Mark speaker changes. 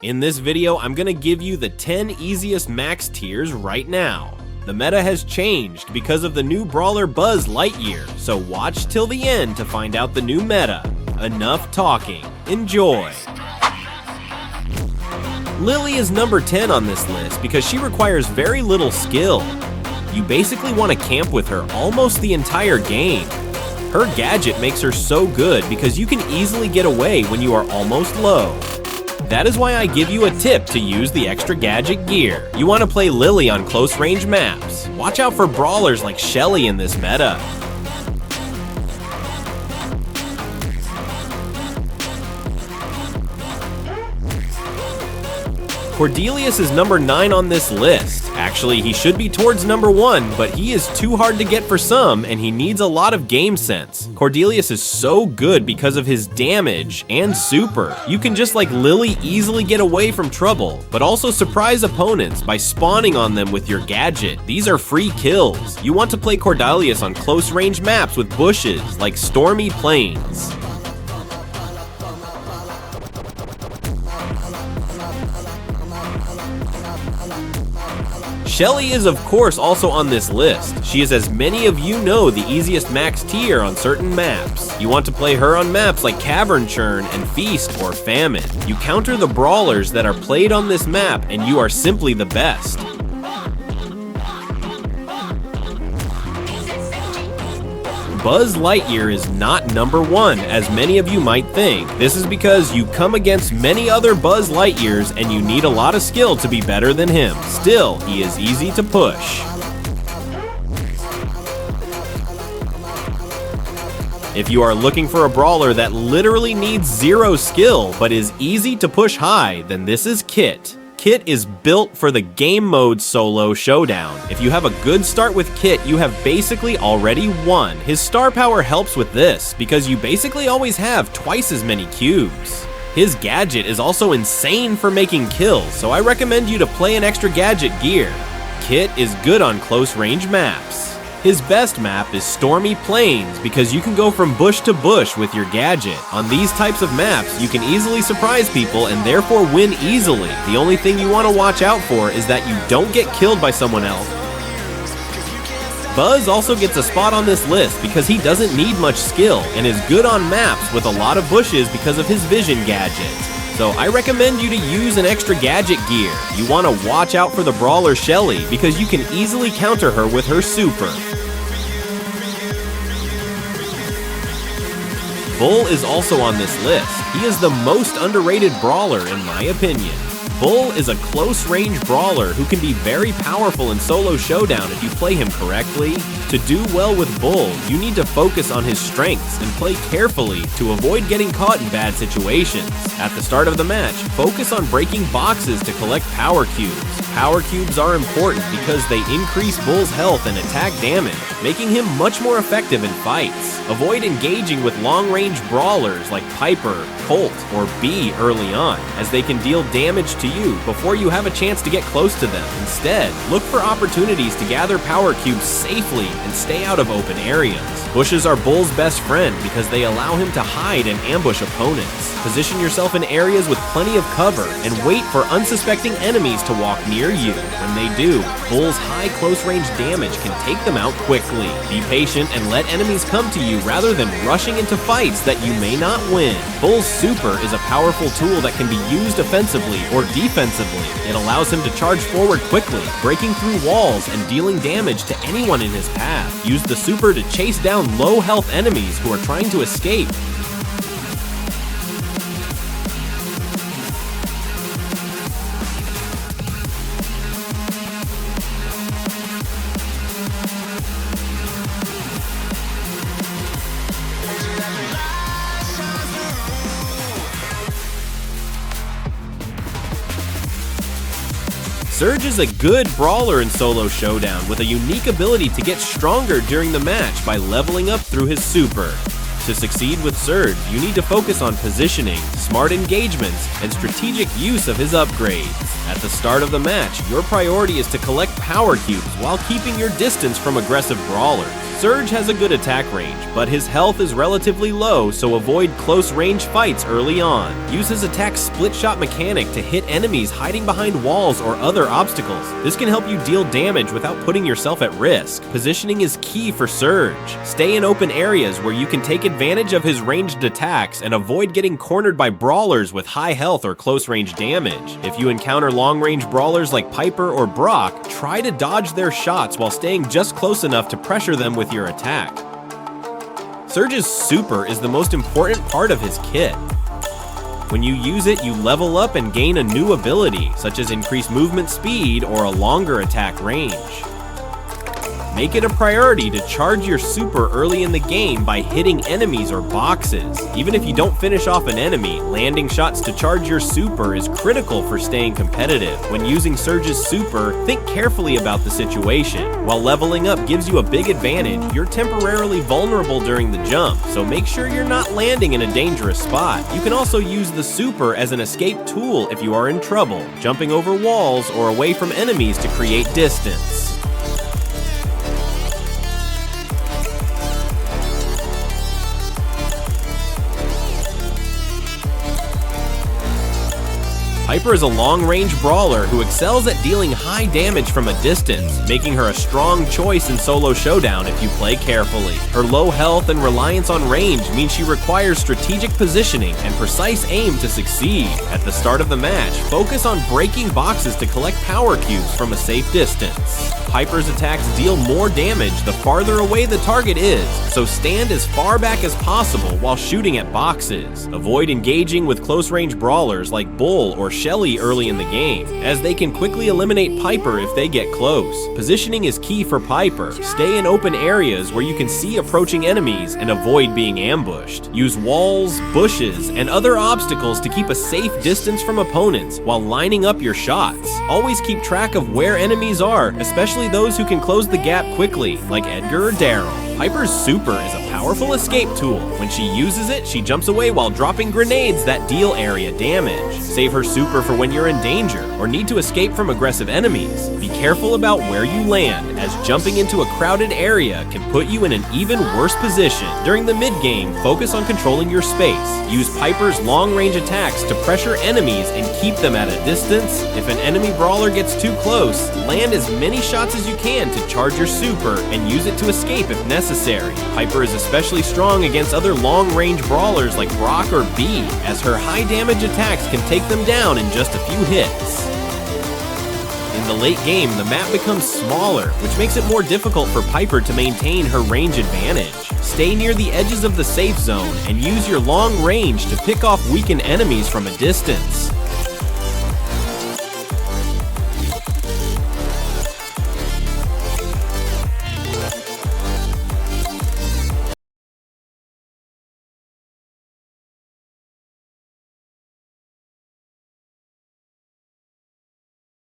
Speaker 1: In this video, I'm gonna give you the 10 easiest max tiers right now. The meta has changed because of the new brawler Buzz Lightyear, so watch till the end to find out the new meta. Enough talking, enjoy! Lily is number 10 on this list because she requires very little skill. You basically want to camp with her almost the entire game. Her gadget makes her so good because you can easily get away when you are almost low. That is why I give you a tip to use the extra gadget gear. You want to play Lily on close range maps. Watch out for brawlers like Shelly in this meta. Cordelius is number 9 on this list. Actually, he should be towards number 1, but he is too hard to get for some, and he needs a lot of game sense. Cordelius is so good because of his damage and super. You can just like Lily easily get away from trouble, but also surprise opponents by spawning on them with your gadget. These are free kills. You want to play Cordelius on close range maps with bushes, like Stormy Plains. Shelly is of course also on this list. She is, as many of you know, the easiest max tier on certain maps. You want to play her on maps like Cavern Churn and Feast or Famine. You counter the brawlers that are played on this map and you are simply the best. Buzz Lightyear is not number 1, as many of you might think. This is because you come against many other Buzz Lightyears and you need a lot of skill to be better than him. Still, he is easy to push. If you are looking for a brawler that literally needs 0 skill but is easy to push high, then this is Kit. Kit is built for the game mode solo showdown. If you have a good start with Kit, you have basically already won. His star power helps with this, because you basically always have twice as many cubes. His gadget is also insane for making kills, so I recommend you to play an extra gadget gear. Kit is good on close range maps. His best map is Stormy Plains because you can go from bush to bush with your gadget. On these types of maps, you can easily surprise people and therefore win easily. The only thing you want to watch out for is that you don't get killed by someone else. Buzz also gets a spot on this list because he doesn't need much skill and is good on maps with a lot of bushes because of his vision gadget. So I recommend you to use an extra gadget gear. You want to watch out for the brawler Shelly because you can easily counter her with her super. Bull is also on this list. He is the most underrated brawler in my opinion. Bull is a close-range brawler who can be very powerful in solo showdown if you play him correctly. To do well with Bull, you need to focus on his strengths and play carefully to avoid getting caught in bad situations. At the start of the match, focus on breaking boxes to collect power cubes. Power cubes are important because they increase Bull's health and attack damage, making him much more effective in fights. Avoid engaging with long-range brawlers like Piper, Colt, or Bee early on, as they can deal damage to you before you have a chance to get close to them. Instead, look for opportunities to gather power cubes safely and stay out of open areas. Bushes are Bull's best friend because they allow him to hide and ambush opponents. Position yourself in areas with plenty of cover and wait for unsuspecting enemies to walk near you. When they do, Bull's high close-range damage can take them out quickly. Be patient and let enemies come to you rather than rushing into fights that you may not win. Bull's super is a powerful tool that can be used offensively or defensively. It allows him to charge forward quickly, breaking through walls and dealing damage to anyone in his path. Use the super to chase down low health enemies who are trying to escape. Surge is a good brawler in solo showdown with a unique ability to get stronger during the match by leveling up through his super. To succeed with Surge, you need to focus on positioning, smart engagements, and strategic use of his upgrades. At the start of the match, your priority is to collect power cubes while keeping your distance from aggressive brawlers. Surge has a good attack range, but his health is relatively low, so avoid close-range fights early on. Use his attack's split-shot mechanic to hit enemies hiding behind walls or other obstacles. This can help you deal damage without putting yourself at risk. Positioning is key for Surge. Stay in open areas where you can take advantage of his ranged attacks and avoid getting cornered by brawlers with high health or close-range damage. If you encounter long-range brawlers like Piper or Brock, try to dodge their shots while staying just close enough to pressure them with your attack. Surge's super is the most important part of his kit. When you use it, you level up and gain a new ability, such as increased movement speed or a longer attack range. Make it a priority to charge your super early in the game by hitting enemies or boxes. Even if you don't finish off an enemy, landing shots to charge your super is critical for staying competitive. When using Surge's super, think carefully about the situation. While leveling up gives you a big advantage, you're temporarily vulnerable during the jump, so make sure you're not landing in a dangerous spot. You can also use the super as an escape tool if you are in trouble, jumping over walls or away from enemies to create distance. Piper is a long-range brawler who excels at dealing high damage from a distance, making her a strong choice in solo showdown if you play carefully. Her low health and reliance on range means she requires strategic positioning and precise aim to succeed. At the start of the match, focus on breaking boxes to collect power cubes from a safe distance. Piper's attacks deal more damage the farther away the target is, so stand as far back as possible while shooting at boxes. Avoid engaging with close-range brawlers like Bull or Shelly early in the game, as they can quickly eliminate Piper if they get close. Positioning is key for Piper. Stay in open areas where you can see approaching enemies and avoid being ambushed. Use walls, bushes, and other obstacles to keep a safe distance from opponents while lining up your shots. Always keep track of where enemies are, especially those who can close the gap quickly, like Edgar or Daryl. Piper's super is a powerful escape tool. When she uses it, she jumps away while dropping grenades that deal area damage. Save her super for when you're in danger or need to escape from aggressive enemies. Be careful about where you land, as jumping into a crowded area can put you in an even worse position. During the mid-game, focus on controlling your space. Use Piper's long-range attacks to pressure enemies and keep them at a distance. If an enemy brawler gets too close, land as many shots as you can to charge your super and use it to escape if necessary. Piper is especially strong against other long-range brawlers like Brock or B, as her high-damage attacks can take them down in just a few hits. In the late game, the map becomes smaller, which makes it more difficult for Piper to maintain her range advantage. Stay near the edges of the safe zone and use your long range to pick off weakened enemies from a distance.